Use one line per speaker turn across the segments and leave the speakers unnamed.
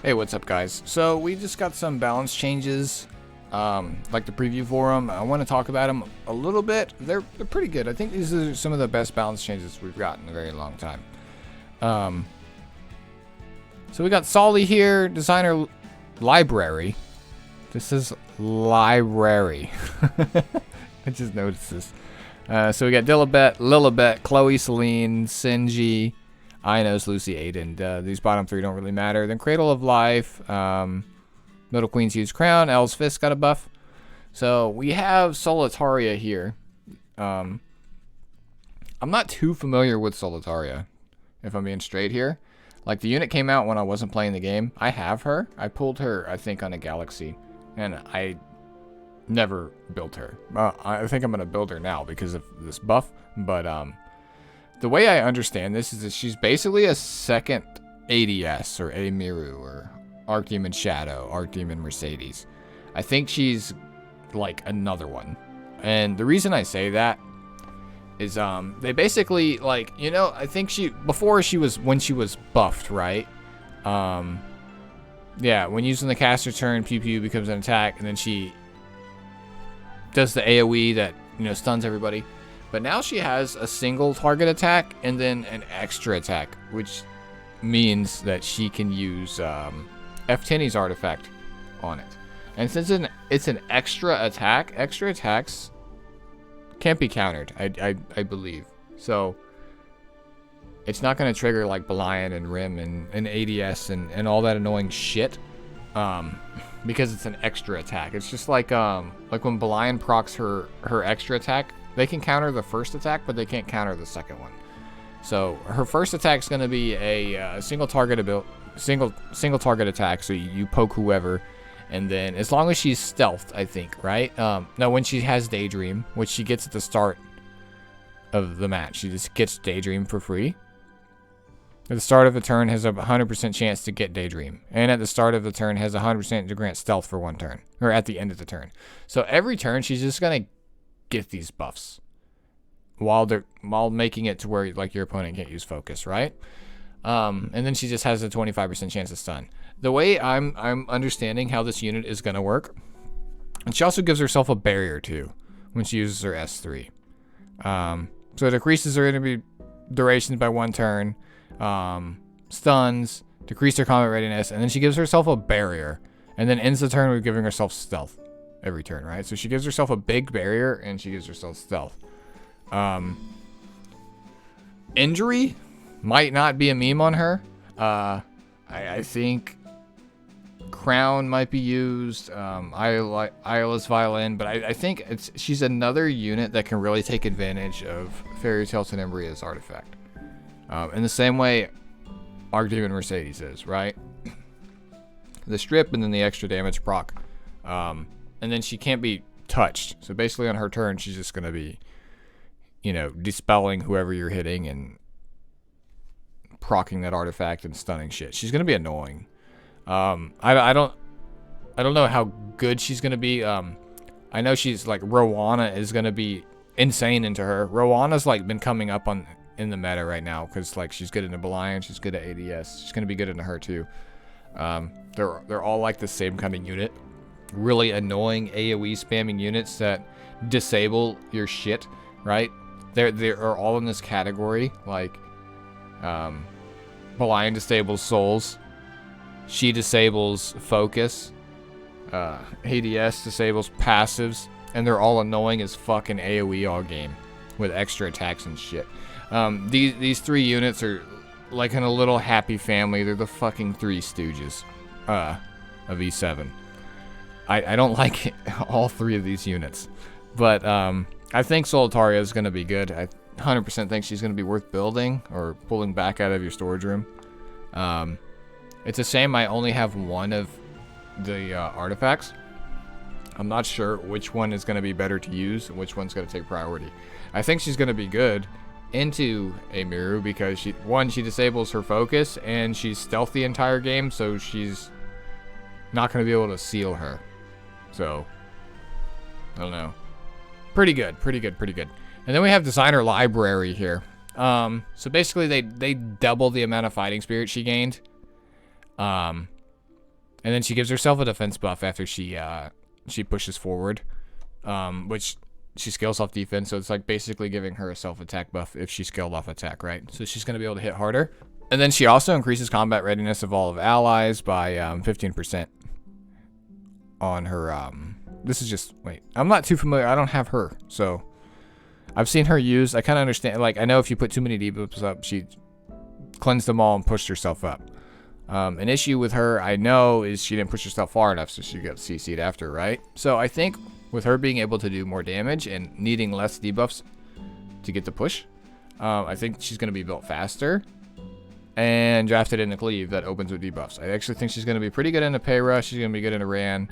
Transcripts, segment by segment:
Hey, what's up, guys? So we just got some balance changes, like the preview for them. I want to talk about them a little bit. They're pretty good. I think these are some of the best balance changes we've got in a very long time. So we got Solly here, designer library. This is library. I just noticed this. So we got Lilibet, Chloe, Celine, Sinji, Inos, Lucy, Aiden. These bottom three don't really matter. Then Cradle of Life, Middle Queen's Huge Crown, Elle's Fist got a buff. So we have Solitaria here. I'm not too familiar with Solitaria, if I'm being straight here. Like, the unit came out when I wasn't playing the game. I have her. I pulled her, I think, on a Galaxy. And I never built her. I think I'm going to build her now because of this buff. But the way I understand this is that she's basically a second ADS or Amiru or Archdemon Shadow, Archdemon Mercedes. I think she's like another one. And the reason I say that is they basically, like, you know, I think when she was buffed, right? Yeah, when using the caster turn, pew pew becomes an attack, and then she does the AoE that, you know, stuns everybody. But now she has a single target attack and then an extra attack, which means that she can use F-Tinny's artifact on it. And since it's an extra attacks can't be countered, I believe. So it's not going to trigger like Belian and Rim and ADS and all that annoying shit, because it's an extra attack. It's just like when Belian procs her extra attack, they can counter the first attack, but they can't counter the second one. So her first attack is going to be a single target attack. So you poke whoever. And then, as long as she's stealthed, I think, right? No, when she has Daydream, which she gets at the start of the match, she just gets Daydream for free. At the start of the turn, has a 100% chance to get Daydream. And at the start of the turn, has a 100% to grant Stealth for one turn. Or at the end of the turn. So every turn, she's just going to get these buffs. While making it to where, like, your opponent can't use Focus, right? And then she just has a 25% chance of stun. The way I'm understanding how this unit is going to work, and she also gives herself a barrier too when she uses her S3. So it decreases her enemy durations by one turn, stuns, decrease her combat readiness, and then she gives herself a barrier, and then ends the turn with giving herself stealth every turn, right? So she gives herself a big barrier, and she gives herself stealth. Injury might not be a meme on her. I think Crown might be used. Isla's Violin, but I think she's another unit that can really take advantage of Fairy Tale Tenebria's artifact. In the same way Archdemon Mercedes is, right? The strip and then the extra damage proc. And then she can't be touched. So basically on her turn, she's just going to be, you know, dispelling whoever you're hitting and procking that artifact and stunning shit. She's gonna be annoying. I don't know how good she's gonna be. I know she's like Rowana is gonna be insane into her. Rowana's like been coming up in the meta right now because like she's good into Belian, she's good at ADS. She's gonna be good into her too. They're all like the same kind of unit. Really annoying AoE spamming units that disable your shit, right? They are all in this category. Like Belian disables souls. She disables focus. ADS disables passives. And they're all annoying as fucking AoE all game. With extra attacks and shit. These three units are like in a little happy family. They're the fucking Three Stooges of E7. I don't like all three of these units. But I think Solitaria is going to be good. I 100% think she's going to be worth building or pulling back out of your storage room. It's a shame I only have one of the artifacts. I'm not sure which one is going to be better to use and which one's going to take priority. I think she's going to be good into Amiru because she disables her focus and she's stealth the entire game, so she's not going to be able to seal her. So, I don't know. Pretty good. And then we have Designer Library here. So basically they double the amount of fighting spirit she gained. And then she gives herself a defense buff after she pushes forward, which she scales off defense. So it's like basically giving her a self-attack buff if she scaled off attack, right? So she's going to be able to hit harder. And then she also increases combat readiness of all of allies by 15% on her. This is just, wait, I'm not too familiar. I don't have her. So I've seen her use. I kind of understand. Like, I know if you put too many debuffs up, she cleansed them all and pushed herself up. An issue with her, I know, is she didn't push herself far enough, so she got CC'd after, right? So I think with her being able to do more damage and needing less debuffs to get the push, I think she's going to be built faster and drafted into Cleave that opens with debuffs. I actually think she's going to be pretty good into Payra. She's going to be good into Ran.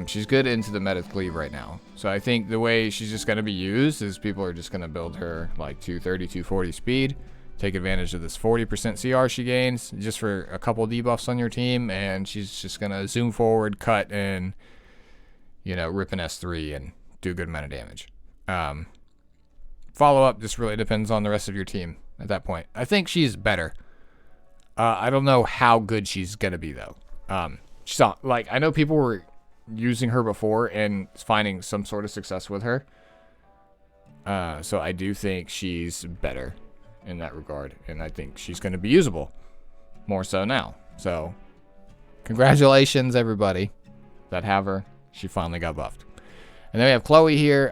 She's good into the meta Cleave right now. So I think the way she's just going to be used is people are just going to build her like 230, 240 speed. Take advantage of this 40% CR she gains just for a couple debuffs on your team, and she's just going to zoom forward, cut, and, you know, rip an S3 and do a good amount of damage. Follow-up just really depends on the rest of your team at that point. I think she's better. I don't know how good she's going to be, though. She's not, like, I know people were using her before and finding some sort of success with her. So I do think she's better in that regard, and I think she's going to be usable more so now. So congratulations everybody that have her. She finally got buffed. And then we have Chloe here.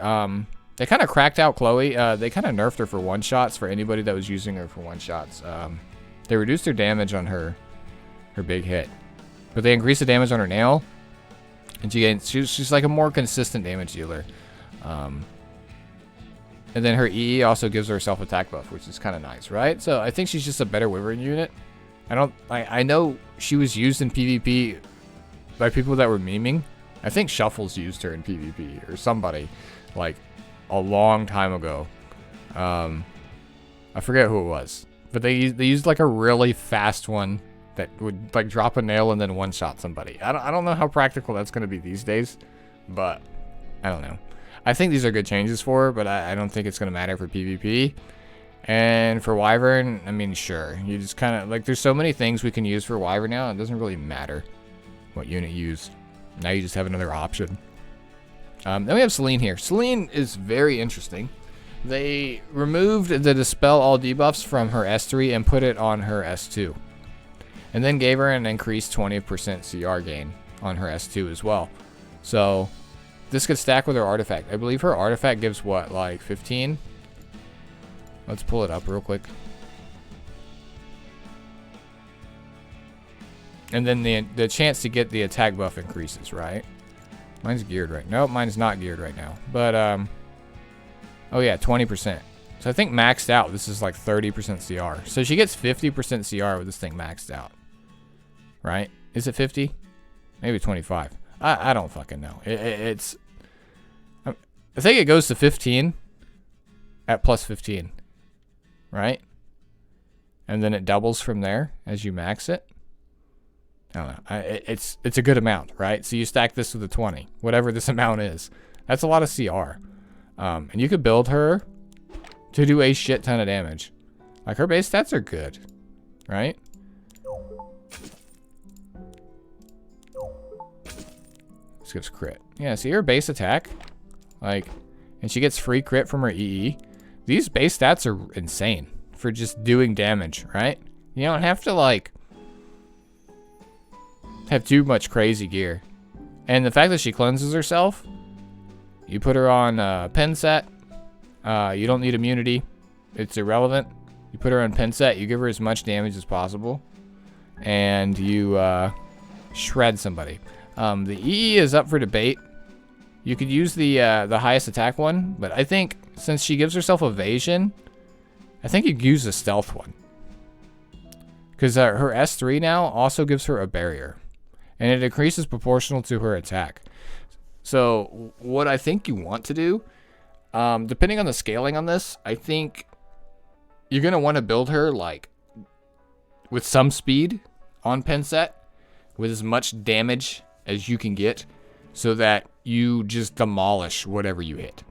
They kind of cracked out Chloe. They kind of nerfed her for one shots for anybody that was using her for one shots. They reduced her damage on her big hit, but they increased the damage on her nail, and she's like a more consistent damage dealer. And then her E also gives her a self-attack buff, which is kind of nice, right? So I think she's just a better Wyvern unit. I know she was used in PvP by people that were memeing. I think Shuffles used her in PvP or somebody like a long time ago. I forget who it was, but they used like a really fast one that would like drop a nail and then one-shot somebody. I don't know how practical that's going to be these days, but I don't know. I think these are good changes for her, but I don't think it's going to matter for PvP. And for Wyvern, I mean, sure. You just kind of, like, there's so many things we can use for Wyvern now, it doesn't really matter what unit you use. Now you just have another option. Then we have Celine here. Celine is very interesting. They removed the Dispel All debuffs from her S3 and put it on her S2. And then gave her an increased 20% CR gain on her S2 as well. So this could stack with her artifact. I believe her artifact gives what, like 15? Let's pull it up real quick. And then the chance to get the attack buff increases, right? Mine's geared right. Nope, mine's not geared right now. But oh yeah, 20%. So I think maxed out, this is like 30% CR. So she gets 50% CR with this thing maxed out. Right? Is it 50? Maybe 25. I don't fucking know. I think it goes to 15 at plus 15, right? And then it doubles from there as you max it. I don't know. It's a good amount, right? So you stack this with a 20, whatever this amount is. That's a lot of CR. And you could build her to do a shit ton of damage. Like, her base stats are good, right? This gives crit. Yeah, see her base attack? Like, and she gets free crit from her EE. These base stats are insane for just doing damage, right? You don't have to, like, have too much crazy gear. And the fact that she cleanses herself, you put her on pen set. You don't need immunity. It's irrelevant. You put her on pen set, you give her as much damage as possible, and you shred somebody. The EE is up for debate. You could use the highest attack one, but I think since she gives herself evasion, I think you could use the stealth one. Because her S3 now also gives her a barrier, and it increases proportional to her attack. So what I think you want to do, depending on the scaling on this, I think you're going to want to build her like with some speed on pen set, with as much damage as you can get, so that you just demolish whatever you hit.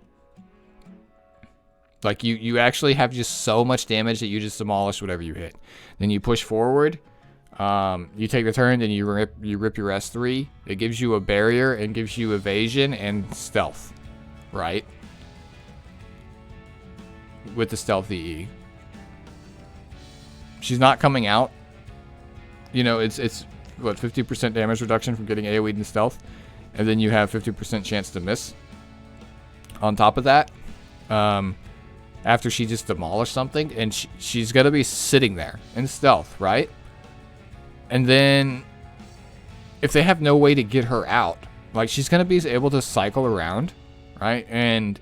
Like you actually have just so much damage that you just demolish whatever you hit. Then you push forward, You take the turn, then you rip your S3. It gives you a barrier and gives you evasion and stealth, right? With the stealthy E. She's not coming out. You know, it's what, 50% damage reduction from getting AoE'd and stealth, and then you have 50% chance to miss. On top of that, after she just demolished something, and she's gonna be sitting there in stealth, right? And then if they have no way to get her out, like, she's gonna be able to cycle around, right? And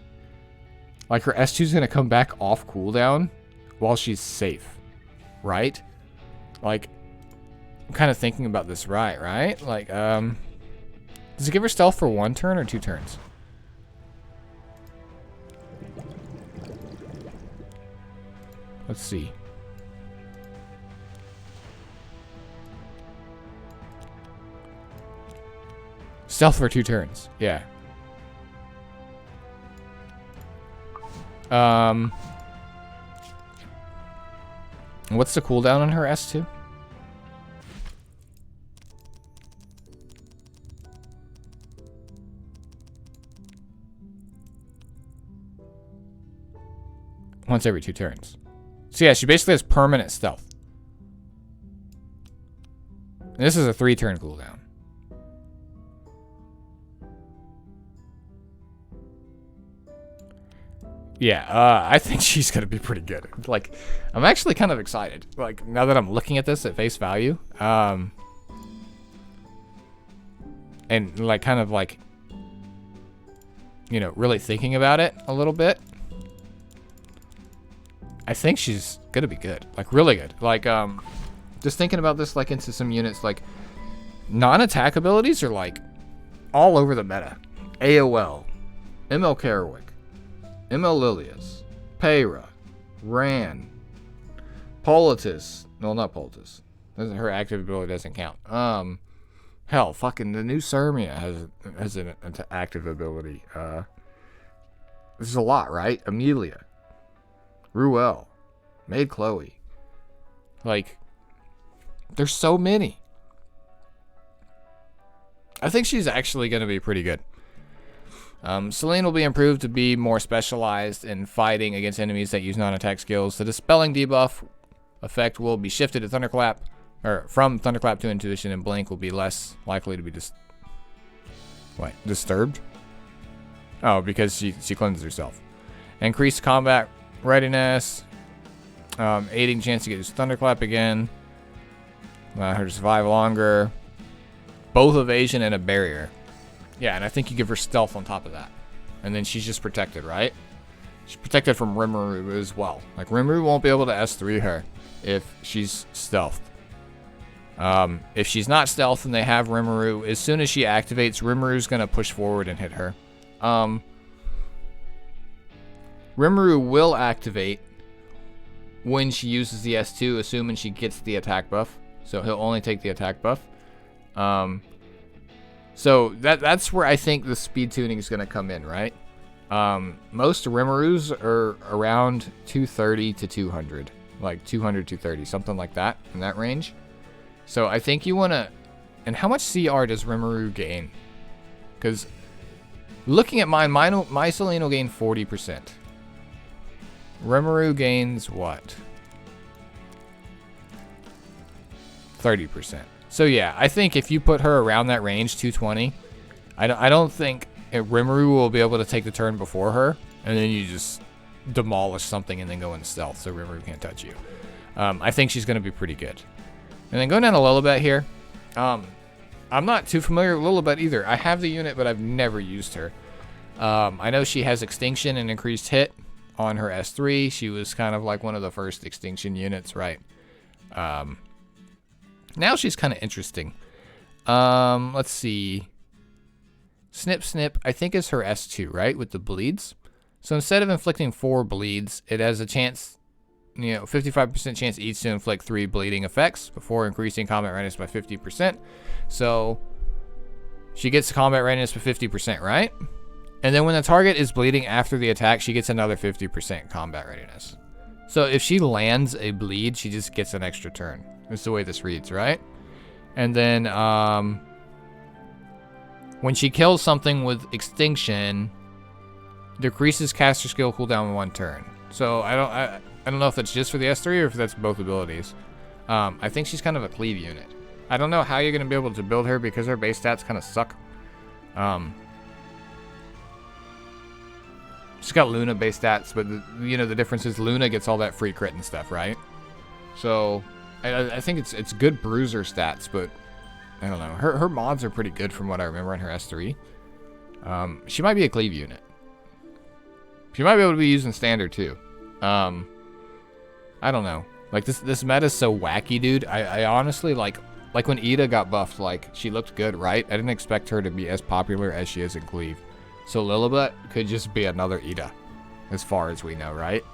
like, her S2 is gonna come back off cooldown while she's safe, right? Like, I'm kind of thinking about this right? Like, does it give her stealth for 1 turn or 2 turns? Let's see. Stealth for 2 turns. Yeah. What's the cooldown on her S2? Once every 2 turns. So yeah, she basically has permanent stealth. And this is a 3-turn cooldown. Yeah, I think she's gonna be pretty good. Like, I'm actually kind of excited. Like, now that I'm looking at this at face value, and like, kind of like, you know, really thinking about it a little bit, I think she's gonna be good. Like, really good. Like, just thinking about this, like, into some units, like, non-attack abilities are, like, all over the meta. AOL, ML Kerouac, ML Lilius, Peyra, Ran, Politis. No, not Politis. Her active ability doesn't count. Hell, fucking the new Sermia has an active ability. There's a lot, right? Amelia, Ruel, Maid Chloe. Like, there's so many. I think she's actually going to be pretty good. Celine will be improved to be more specialized in fighting against enemies that use non-attack skills. The Dispelling debuff effect will be shifted to Thunderclap, or from Thunderclap to Intuition, and Blink will be less likely to be disturbed? Oh, because she cleanses herself. Increased combat readiness, aiding chance to get his Thunderclap again. Her to survive longer. Both evasion and a barrier. Yeah, and I think you give her stealth on top of that. And then she's just protected, right? She's protected from Rimuru as well. Like, Rimuru won't be able to S3 her if she's stealthed. If she's not stealthed and they have Rimuru, as soon as she activates, Rimuru's going to push forward and hit her. Rimuru will activate when she uses the S2, assuming she gets the attack buff. So he'll only take the attack buff. So that's where I think the speed tuning is going to come in, right? Most Rimurus are around 230 to 200. Like 200, 230, something like that, in that range. So I think you want to... And how much CR does Rimuru gain? Because looking at mine, my Celine will gain 40%. Rimuru gains what? 30%. So yeah, I think if you put her around that range, 220, I don't think Rimuru will be able to take the turn before her, and then you just demolish something and then go into stealth, so Rimuru can't touch you. I think she's going to be pretty good. And then going down to Lilibet here, I'm not too familiar with Lilibet either. I have the unit, but I've never used her. I know she has Extinction and increased hit on her S3. She was kind of like one of the first Extinction units, right? Now she's kind of interesting. Let's see. Snip Snip, I think is her S2, right? With the bleeds. So instead of inflicting 4 bleeds, it has a chance, 55% chance each to inflict 3 bleeding effects before increasing combat readiness by 50%. So she gets combat readiness by 50%, right? And then when the target is bleeding after the attack, she gets another 50% combat readiness. So if she lands a bleed, she just gets an extra turn. That's the way this reads, right? And then when she kills something with extinction, decreases caster skill cooldown 1 turn. So I don't know if that's just for the S3 or if that's both abilities. I think she's kind of a cleave unit. I don't know how you're going to be able to build her because her base stats kind of suck. She's got Luna base stats, but the difference is Luna gets all that free crit and stuff, right? So I think it's good bruiser stats, but I don't know. Her mods are pretty good from what I remember on her S3. She might be a cleave unit. She might be able to be used in standard too. I don't know. Like this meta is so wacky, dude. I honestly like when Ida got buffed, like she looked good, right? I didn't expect her to be as popular as she is in cleave. So Lilibet could just be another Ida, as far as we know, right?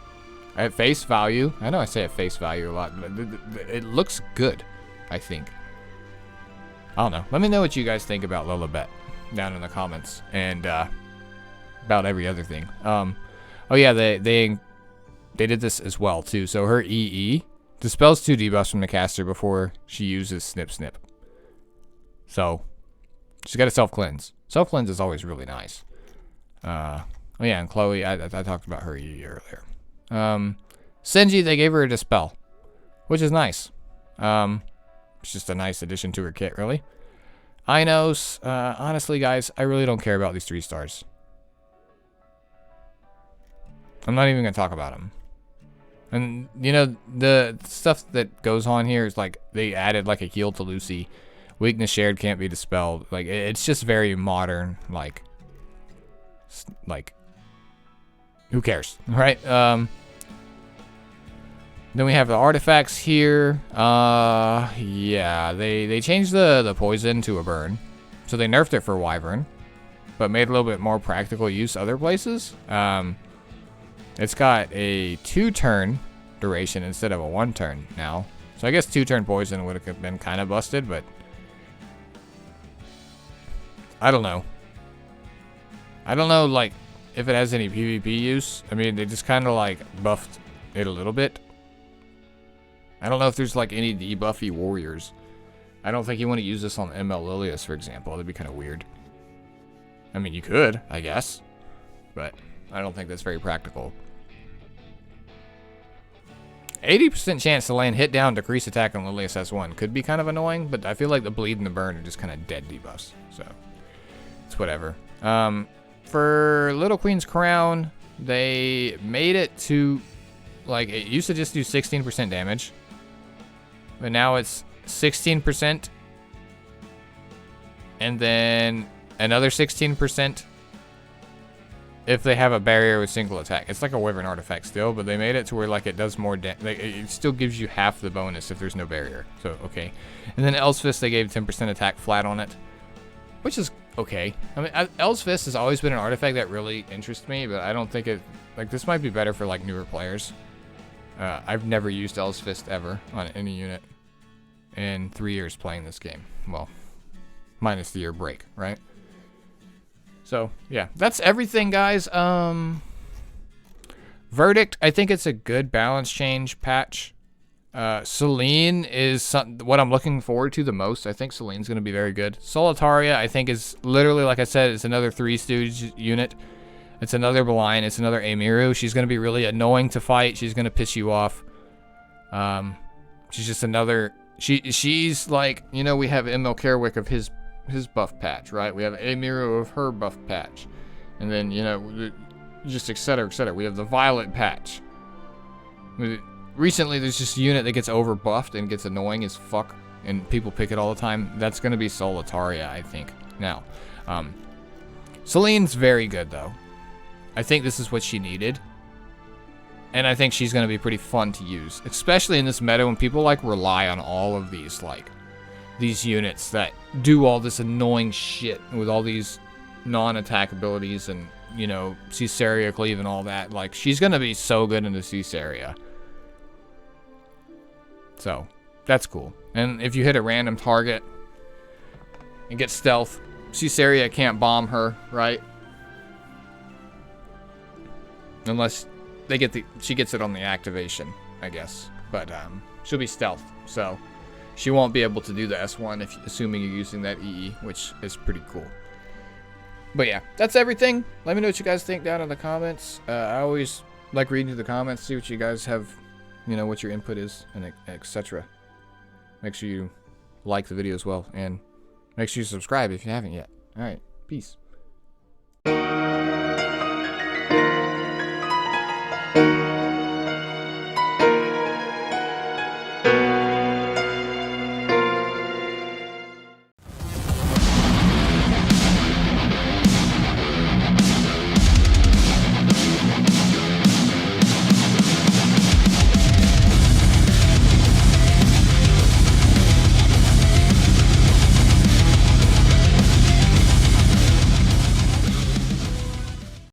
At face value, I know I say at face value a lot, but it looks good, I think. I don't know. Let me know what you guys think about Lilibet down in the comments, and about every other thing. Oh yeah, they did this as well too. So her EE dispels 2 debuffs from the caster before she uses Snip Snip. So she's got a self cleanse. Self cleanse is always really nice. Oh yeah, and Chloe, I talked about her EE earlier. Senji, they gave her a dispel, which is nice. It's just a nice addition to her kit, really. Inos, honestly, guys, I really don't care about these 3 stars. I'm not even gonna talk about them. And the stuff that goes on here is like they added like a heal to Lucy, weakness shared can't be dispelled. Like it's just very modern. Like who cares, right? Then we have the artifacts here. Yeah, they changed the poison to a burn, so they nerfed it for Wyvern, but made a little bit more practical use other places. It's got a 2-turn duration instead of a 1-turn now. So I guess 2-turn poison would have been kind of busted, but I don't know. I don't know, like, if it has any PvP use. I mean, they just kind of, like, buffed it a little bit. I don't know if there's, like, any debuffy warriors. I don't think you want to use this on ML Lilius, for example. That'd be kind of weird. I mean, you could, I guess. But I don't think that's very practical. 80% chance to land hit down, decrease attack on Lilius S1 could be kind of annoying, but I feel like the bleed and the burn are just kind of dead debuffs, so it's whatever. For Little Queen's Crown, they made it to, like, it used to just do 16% damage, but now it's 16%, and then another 16% if they have a barrier with single attack. It's like a Wyvern artifact still, but they made it to where like it does more like it still gives you half the bonus if there's no barrier. So okay. And then El's Fist, they gave 10% attack flat on it, which is okay. I mean, El's Fist has always been an artifact that really interests me, but I don't think it, like, this might be better for like newer players. I've never used El's Fist ever on any unit in 3 years playing this game. Well, minus the year break, right? So, yeah, that's everything, guys. Verdict, I think it's a good balance change patch. Celine is what I'm looking forward to the most. I think Celine's going to be very good. Solitaria, I think, is literally, like I said, it's another 3 Stooge unit. It's another Blind. It's another Amiru. She's going to be really annoying to fight. She's going to piss you off. She's just another... She's like, we have ML Kerwick of his buff patch, right? We have Amiru of her buff patch. And then, just et cetera, et cetera. We have the Violet patch. Recently, there's just a unit that gets over buffed and gets annoying as fuck, and people pick it all the time. That's going to be Solitaria, I think. Now, Celine's very good, though. I think this is what she needed. And I think she's going to be pretty fun to use, especially in this meta when people, like, rely on all of these, like, these units that do all this annoying shit with all these non-attack abilities and, Cesaria cleave and all that. Like, she's going to be so good in the Cesaria. So, that's cool. And if you hit a random target and get stealth, Cesaria can't bomb her, right? Unless she gets it on the activation, I guess. But she'll be stealth, so she won't be able to do the S1 assuming you're using that EE, which is pretty cool. But yeah, that's everything. Let me know what you guys think down in the comments. I always like reading the comments, see what you guys have, what your input is, and etc. Make sure you like the video as well, and make sure you subscribe if you haven't yet. All right, peace.